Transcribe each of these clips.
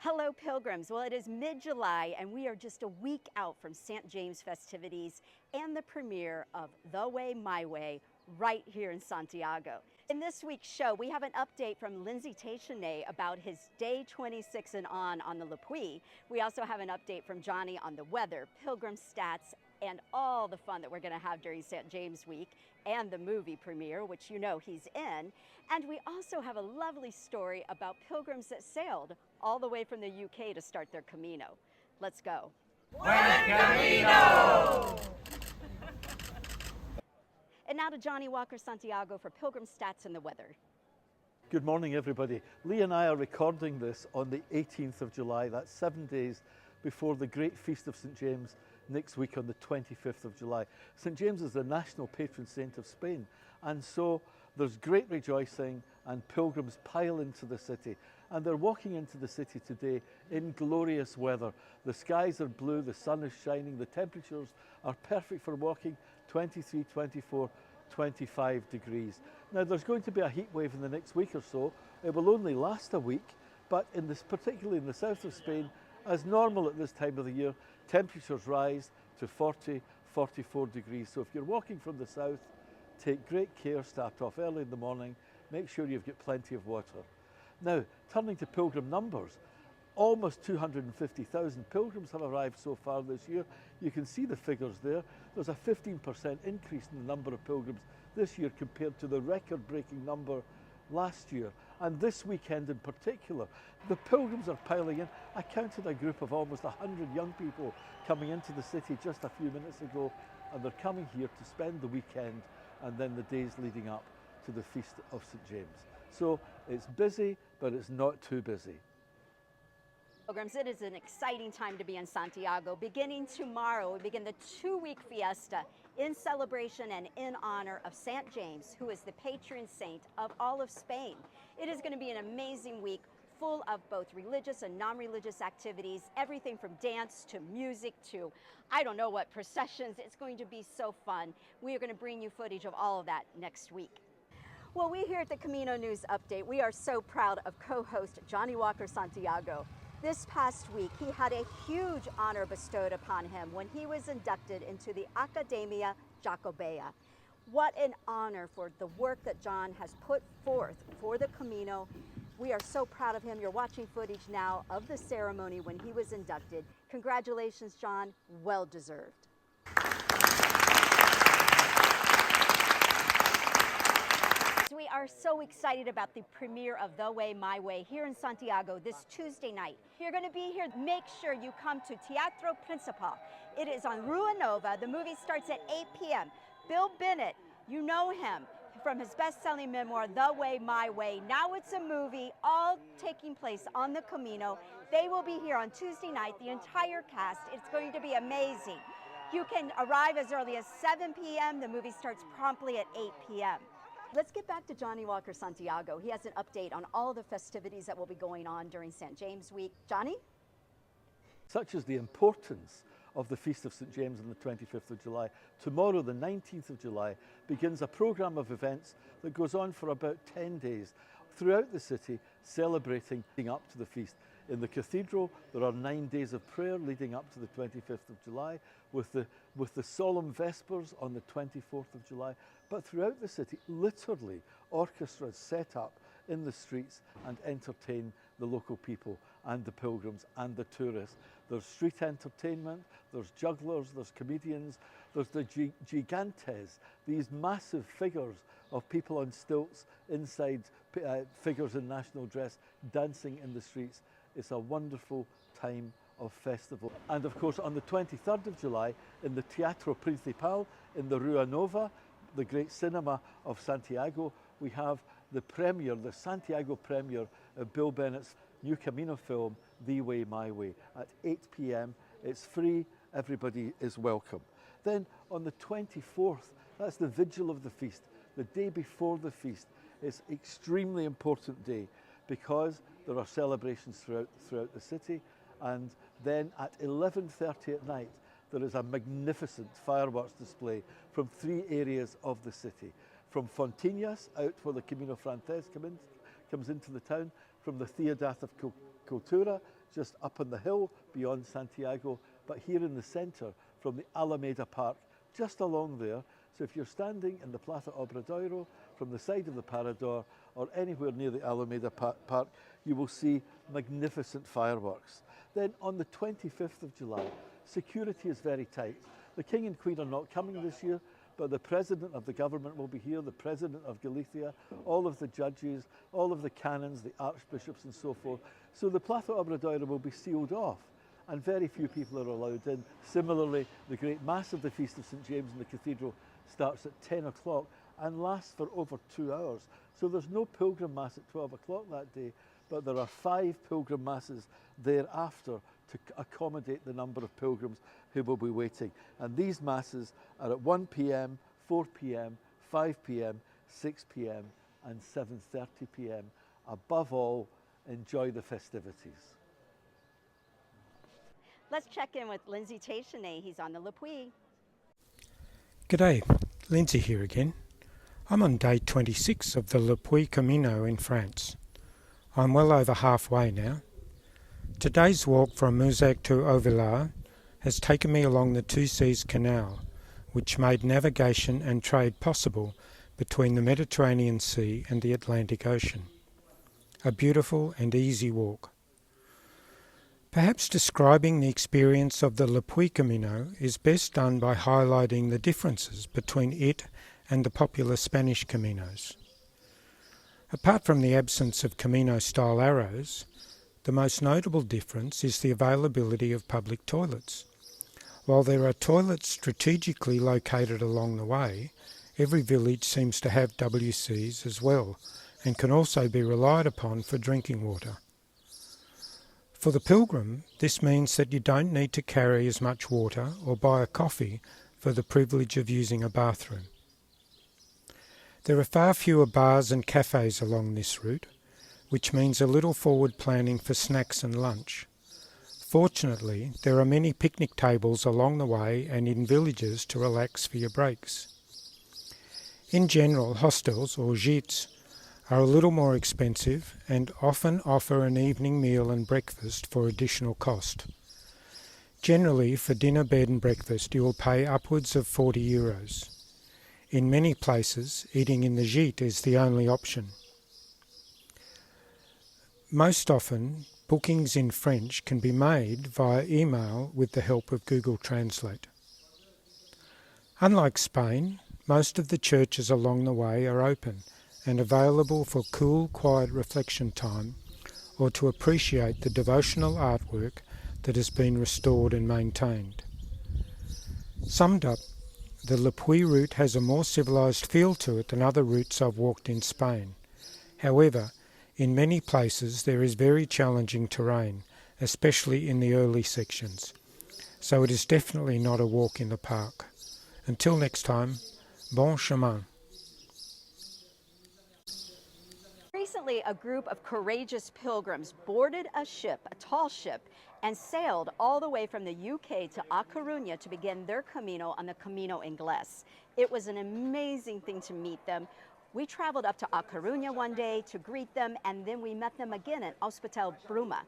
Hello, Pilgrims. Well, it is mid-July, and we are just a week out from St. James festivities and the premiere of The Way, My Way, right here in Santiago. In this week's show, we have an update from Lindsay Teixeira about his day 26 and on the Le Puy. We also have an update from Johnny on the weather, Pilgrim stats, and all the fun that we're going to have during St. James Week and the movie premiere, which you know he's in. And we also have a lovely story about pilgrims that sailed all the way from the UK to start their Camino. Let's go. Puy Camino! And now to Johnny Walker Santiago for Pilgrim stats and the weather. Good morning, everybody. Lee and I are recording this on the 18th of July. That's 7 days before the great feast of St. James next week on the 25th of July. St. James is the national patron saint of Spain, and so there's great rejoicing and pilgrims pile into the city. And they're walking into the city today in glorious weather. The skies are blue, the sun is shining, the temperatures are perfect for walking, 23, 24, 25 degrees. Now there's going to be a heat wave in the next week or so. It will only last a week, but particularly in the south of Spain, as normal at this time of the year, temperatures rise to 40, 44 degrees. So if you're walking from the south, take great care, start off early in the morning, make sure you've got plenty of water. Now, turning to pilgrim numbers, almost 250,000 pilgrims have arrived so far this year. You can see the figures there. There's a 15% increase in the number of pilgrims this year compared to the record-breaking number last year. And this weekend in particular, the pilgrims are piling in. I counted a group of almost 100 young people coming into the city just a few minutes ago, and they're coming here to spend the weekend and then the days leading up to the Feast of St. James. So it's busy, but it's not too busy. Pilgrims, it is an exciting time to be in Santiago. Beginning tomorrow, we begin the 2-week fiesta in celebration and in honor of St. James, who is the patron saint of all of Spain. It is going to be an amazing week full of both religious and non-religious activities, everything from dance to music to, I don't know what, processions. It's going to be so fun. We are going to bring you footage of all of that next week. Well, we here at the Camino News Update, we are so proud of co-host Johnny Walker Santiago. This past week, he had a huge honor bestowed upon him when he was inducted into the Academia Xocabea. What an honor for the work that John has put forth for the Camino. We are so proud of him. You're watching footage now of the ceremony when he was inducted. Congratulations, John. Well deserved. We are so excited about the premiere of The Way, My Way here in Santiago this Tuesday night. If you're going to be here, make sure you come to Teatro Principal. It is on Rua Nova. The movie starts at 8 p.m. Bill Bennett, you know him from his best-selling memoir, The Way, My Way. Now it's a movie, all taking place on the Camino. They will be here on Tuesday night, the entire cast. It's going to be amazing. You can arrive as early as 7 p.m. The movie starts promptly at 8 p.m. Let's get back to Johnny Walker Santiago. He has an update on all the festivities that will be going on during St. James Week. Johnny? Such is the importance of the Feast of St. James on the 25th of July. Tomorrow, the 19th of July, begins a programme of events that goes on for about 10 days throughout the city, celebrating leading up to the feast. In the cathedral, there are 9 days of prayer leading up to the 25th of July, with the solemn vespers on the 24th of July. But throughout the city, literally, orchestras set up in the streets and entertain the local people and the pilgrims and the tourists. There's street entertainment, there's jugglers, there's comedians, there's the gigantes, these massive figures of people on stilts inside figures in national dress dancing in the streets. It's a wonderful time of festival. And of course, on the 23rd of July, in the Teatro Principal in the Rua Nova, the great cinema of Santiago, we have the premiere, the Santiago premiere of Bill Bennett's new Camino film, The Way, My Way, at 8 p.m. It's free, everybody is welcome. Then on the 24th, that's the vigil of the feast, the day before the feast. It's an extremely important day because there are celebrations throughout the city, and then at 11:30 at night, there is a magnificent fireworks display from 3 areas of the city. From Fontinhas, out where the Camino Frances comes into the town, from the Ciudad of Cultura just up on the hill beyond Santiago, but here in the centre from the Alameda Park, just along there. So if you're standing in the Plaza Obradoiro from the side of the Parador or anywhere near the Alameda Park, you will see magnificent fireworks. Then on the 25th of July, security is very tight. The King and Queen are not coming this year, but the President of the government will be here, the President of Galicia, all of the judges, all of the canons, the archbishops and so forth. So the Plaza Obradoiro will be sealed off and very few people are allowed in. Similarly, the great Mass of the Feast of St. James in the Cathedral starts at 10 o'clock and lasts for over 2 hours. So there's no pilgrim mass at 12 o'clock that day, but there are 5 pilgrim masses thereafter to accommodate the number of pilgrims who will be waiting. And these masses are at 1 p.m, 4 p.m, 5 p.m, 6 p.m and 7:30 p.m. Above all, enjoy the festivities. Let's check in with Lindsay Teixeira. He's on the Le Puy. G'day, Lindsay here again. I'm on day 26 of the Le Puy Camino in France. I'm well over halfway now. Today's walk from Muzac to Auvillard has taken me along the Two Seas Canal, which made navigation and trade possible between the Mediterranean Sea and the Atlantic Ocean. A beautiful and easy walk. Perhaps describing the experience of the Le Puy Camino is best done by highlighting the differences between it and the popular Spanish Caminos. Apart from the absence of Camino-style arrows, the most notable difference is the availability of public toilets. While there are toilets strategically located along the way, every village seems to have WCs as well, and can also be relied upon for drinking water. For the pilgrim, this means that you don't need to carry as much water or buy a coffee for the privilege of using a bathroom. There are far fewer bars and cafes along this route, which means a little forward planning for snacks and lunch. Fortunately, there are many picnic tables along the way and in villages to relax for your breaks. In general, hostels or gîtes are a little more expensive and often offer an evening meal and breakfast for additional cost. Generally, for dinner, bed and breakfast, you will pay upwards of €40. In many places, eating in the gîte is the only option. Most often, bookings in French can be made via email with the help of Google Translate. Unlike Spain, most of the churches along the way are open and available for cool, quiet reflection time or to appreciate the devotional artwork that has been restored and maintained. Summed up, the Le Puy route has a more civilised feel to it than other routes I've walked in Spain. However, in many places there is very challenging terrain, especially in the early sections, so it is definitely not a walk in the park. Until next time, bon chemin. Recently, a group of courageous pilgrims boarded a ship, a tall ship, and sailed all the way from the UK to A Coruña to begin their Camino on the Camino Inglés. It was an amazing thing to meet them. We traveled up to A Coruña one day to greet them, and then we met them again at Hospital Bruma.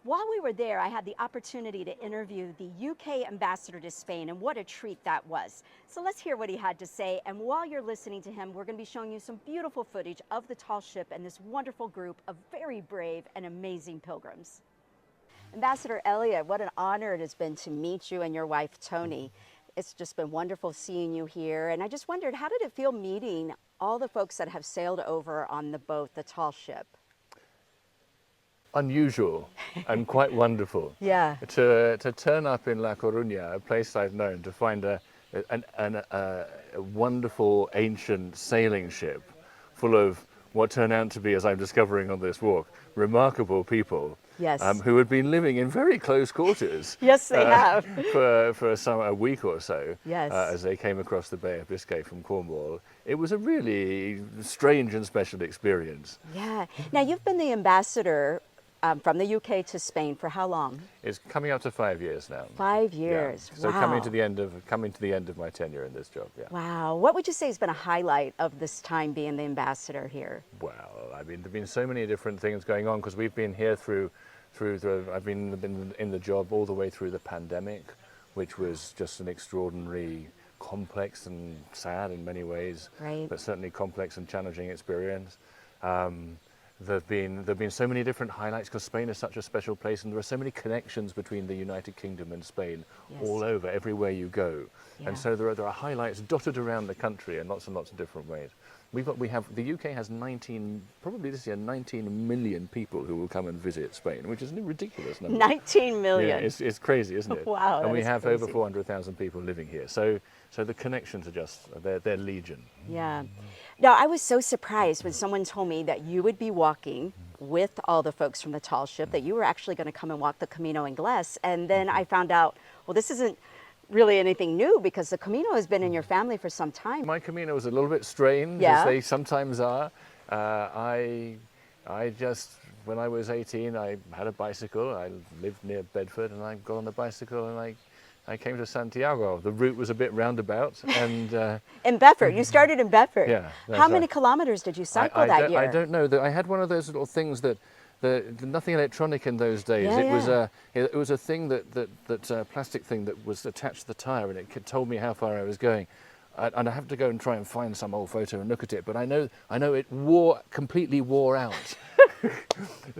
While we were there, I had the opportunity to interview the UK ambassador to Spain, and what a treat that was. So let's hear what he had to say, and while you're listening to him, we're going to be showing you some beautiful footage of the tall ship and this wonderful group of very brave and amazing pilgrims. Ambassador Elliot, what an honor it has been to meet you and your wife, Tony. It's just been wonderful seeing you here, and I just wondered, how did it feel meeting all the folks that have sailed over on the boat, the tall ship? Unusual and quite wonderful. Yeah. To turn up in La Coruña, a place I've known, to find a wonderful ancient sailing ship full of what turned out to be, as I'm discovering on this walk, remarkable people. Yes. Who had been living in very close quarters. Yes, they have. For a week or so. Yes. As they came across the Bay of Biscay from Cornwall. It was a really strange and special experience. Yeah. Now, you've been the ambassador from the UK to Spain for how long? It's coming up to 5 years now. 5 years. Yeah. So wow. coming to the end of my tenure in this job. Yeah. Wow. What would you say has been a highlight of this time being the ambassador here? Well, I mean, there've been so many different things going on because we've been here through I've been in the job all the way through the pandemic, which was just an extraordinary, complex and sad in many ways, Right. but certainly complex and challenging experience. There've been so many different highlights because Spain is such a special place, and there are so many connections between the United Kingdom and Spain all over, everywhere you go. Yeah. And so there are highlights dotted around the country in lots and lots of different ways. The UK has 19, probably this year, 19 million people who will come and visit Spain, which is a ridiculous number. 19 million. Yeah, it's crazy, isn't it? Wow, and that we is have over crazy. 400,000 people living here. So the connections are just, they're legion. Yeah. Now, I was so surprised when someone told me that you would be walking with all the folks from the tall ship, that you were actually going to come and walk the Camino Inglés. And then I found out, well, this isn't really anything new because the Camino has been in your family for some time. My Camino was a little bit strange, Yeah. as they sometimes are. I just, when I was 18, I had a bicycle. I lived near Bedford, and I got on the bicycle and I came to Santiago. The route was a bit roundabout, and In Bedford, you started in Bedford. Yeah, How that's many right. kilometers did you cycle that year? I don't know. I had one of those little things that, nothing electronic in those days. Yeah, It was a thing that plastic thing that was attached to the tire, and it told me how far I was going. And I have to go and try and find some old photo and look at it. But I know it completely wore out.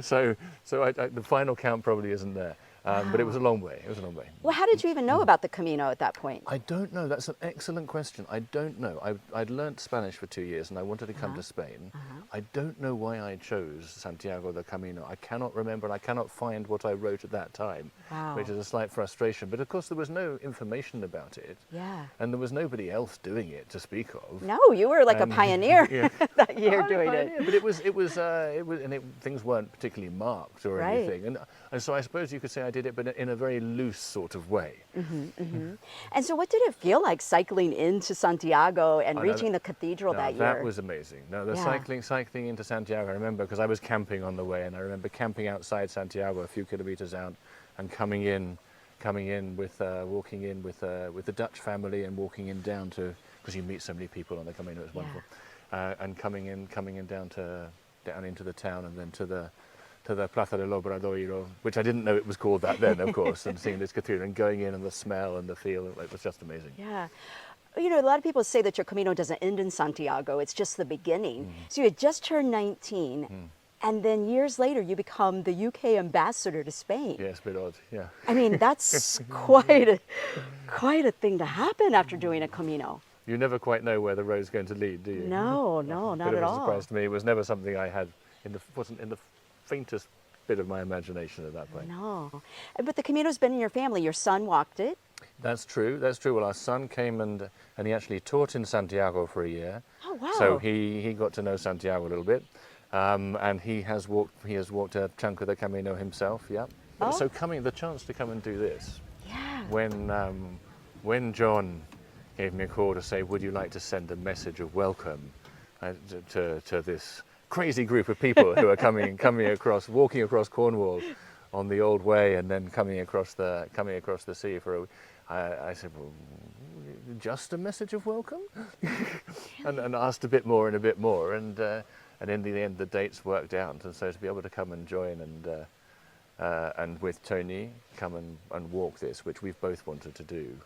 so the final count probably isn't there. But it was a long way. It was a long way. Well, how did you even know about the Camino at that point? I don't know. That's an excellent question. I don't know. I'd learnt Spanish for 2 years and I wanted to come to Spain. I don't know why I chose Santiago de Camino. I cannot remember, and I cannot find what I wrote at that time, Wow. which is a slight frustration. But of course there was no information about it. Yeah. And there was nobody else doing it to speak of. No, you were like a pioneer Yeah. that year doing it. But things weren't particularly marked or Right. anything. And so I suppose you could say I did it, but in a very loose sort of way. And so what did it feel like cycling into Santiago and I know reaching the cathedral No, that year? that was amazing. No, the Yeah. cycling into Santiago, I remember because I was camping on the way, and I remember camping outside Santiago a few kilometers out and coming in with walking in with the Dutch family and walking in down to, because you meet so many people on the Camino, it's wonderful. And coming in down into the town and then to the Plaza del Obradoiro, which I didn't know it was called that then, of course, and seeing this cathedral and going in and the smell and the feel, it was just amazing. Yeah. You know, a lot of people say that your Camino doesn't end in Santiago, it's just the beginning. So you had just turned 19, and then years later you become the UK ambassador to Spain. Yeah, it's a bit odd, yeah. I mean, that's quite a thing to happen after doing a Camino. You never quite know where the road's going to lead, do you? No, not Bit at of a all. surprise to me. It was never something I had wasn't in the faintest bit of my imagination at that point. No. But the Camino's been in your family. Your son walked it. That's true. That's true. Well, our son came and he actually taught in Santiago for a year. Oh, wow. So he got to know Santiago a little bit, and he has walked a chunk of the Camino himself. Yeah. Oh. So the chance to come and do this. Yeah. When John gave me a call to say, would you like to send a message of welcome to this crazy group of people who are coming across, walking across Cornwall on the old way, and then coming across the sea I said, well, just a message of welcome, and asked a bit more, and in the end the dates worked out, and so to be able to come and join and with Tony come and walk this, which we've both wanted to do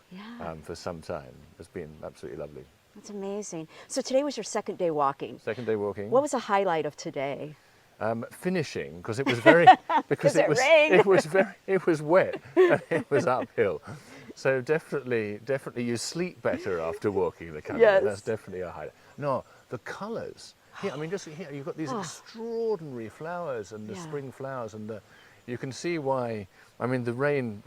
for some time, has been absolutely lovely. That's amazing. So today was your second day walking. Second day walking. What was the highlight of today? Finishing, because it was very because it rained? it was wet and it was uphill. So definitely you sleep better after walking the Camino. Yes. That's definitely a highlight. No, the colours. Here, I mean, just here you've got these extraordinary flowers and the spring flowers, and you can see why. I mean, the rain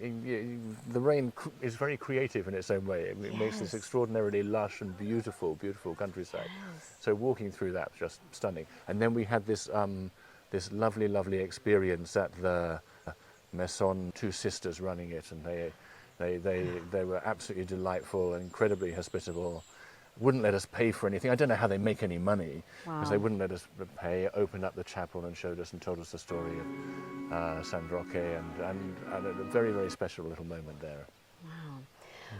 is very creative in its own way. It makes this extraordinarily lush and beautiful countryside. Yes. So walking through that's just stunning. And then we had this lovely experience at the Maison, two sisters running it, and they were absolutely delightful and incredibly hospitable. Wouldn't let us pay for anything. I don't know how they make any money, because they wouldn't let us pay. Opened up the chapel and showed us and told us the story of San Roque, and a very, very special little moment there. Wow.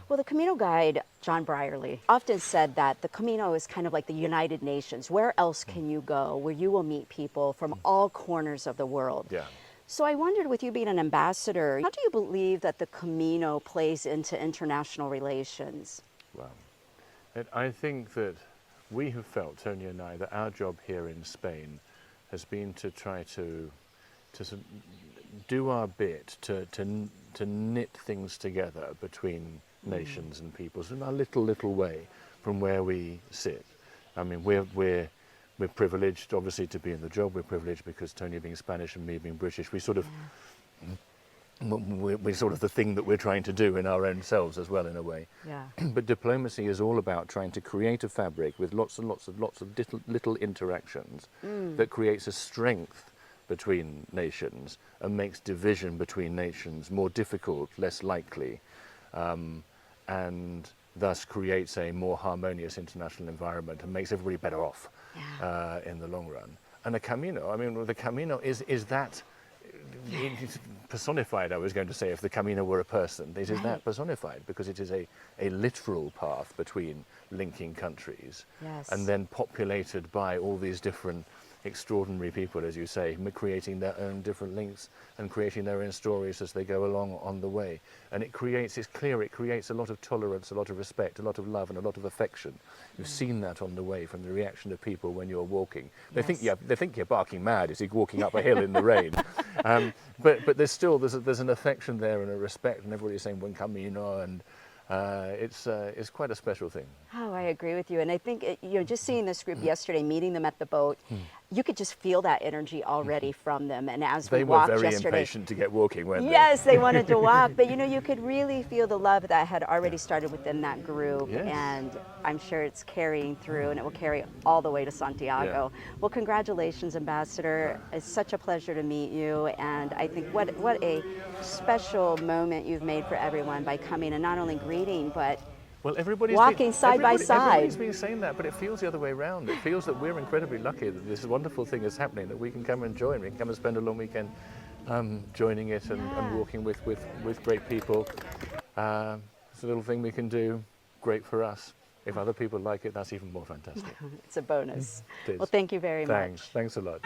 Well, the Camino guide, John Brierley, often said that the Camino is kind of like the United Nations. Where else can you go where you will meet people from all corners of the world? Yeah. So I wondered, with you being an ambassador, how do you believe that the Camino plays into international relations? Well, I think that we have felt, Tony and I, that our job here in Spain has been to try to do our bit to knit things together between nations and peoples in our little way from where we sit. I mean, we're privileged, obviously, to be in the job. We're privileged because Tony being Spanish and me being British, we sort of we're sort of the thing that we're trying to do in our own selves as well, in a way. Yeah. But diplomacy is all about trying to create a fabric with lots and lots of little interactions that creates a strength between nations and makes division between nations more difficult, less likely, and thus creates a more harmonious international environment and makes everybody better off in the long run. And the Camino, I mean, the Camino is that it's personified, I was going to say, if the Camino were a person. It is that personified, because it is a literal path between linking countries, and then populated by all these different extraordinary people, as you say, creating their own different links and creating their own stories as they go along on the way. And it creates a lot of tolerance, a lot of respect, a lot of love and a lot of affection. You've seen that on the way from the reaction of people when you're walking. They think you're barking mad as you're walking up a hill in the rain. But there's an affection there and a respect, and everybody's saying "Buen Camino," and it's quite a special thing. Oh, I agree with you. And I think, just seeing this group yesterday, meeting them at the boat, you could just feel that energy already from them. And as we walked yesterday, they were very impatient to get walking, weren't they? Yes, they wanted to walk. But, you could really feel the love that had already started within that group. Yes. And I'm sure it's carrying through, and it will carry all the way to Santiago. Well, congratulations, Ambassador. It's such a pleasure to meet you. And I think what a special moment you've made for everyone by coming and not only greeting, but walking side by side. Everybody's been saying that, but it feels the other way around. It feels that we're incredibly lucky that this wonderful thing is happening, that we can come and join. We can come and spend a long weekend joining it and walking with great people. It's a little thing we can do, great for us. If other people like it, that's even more fantastic. It's a bonus. It is. Well, thank you very much. Thanks a lot.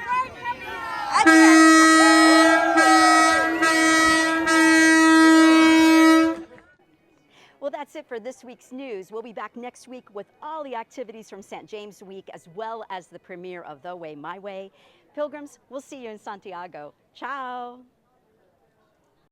Well, that's it for this week's news. We'll be back next week with all the activities from St. James Week, as well as the premiere of The Way, My Way. Pilgrims, we'll see you in Santiago. Ciao.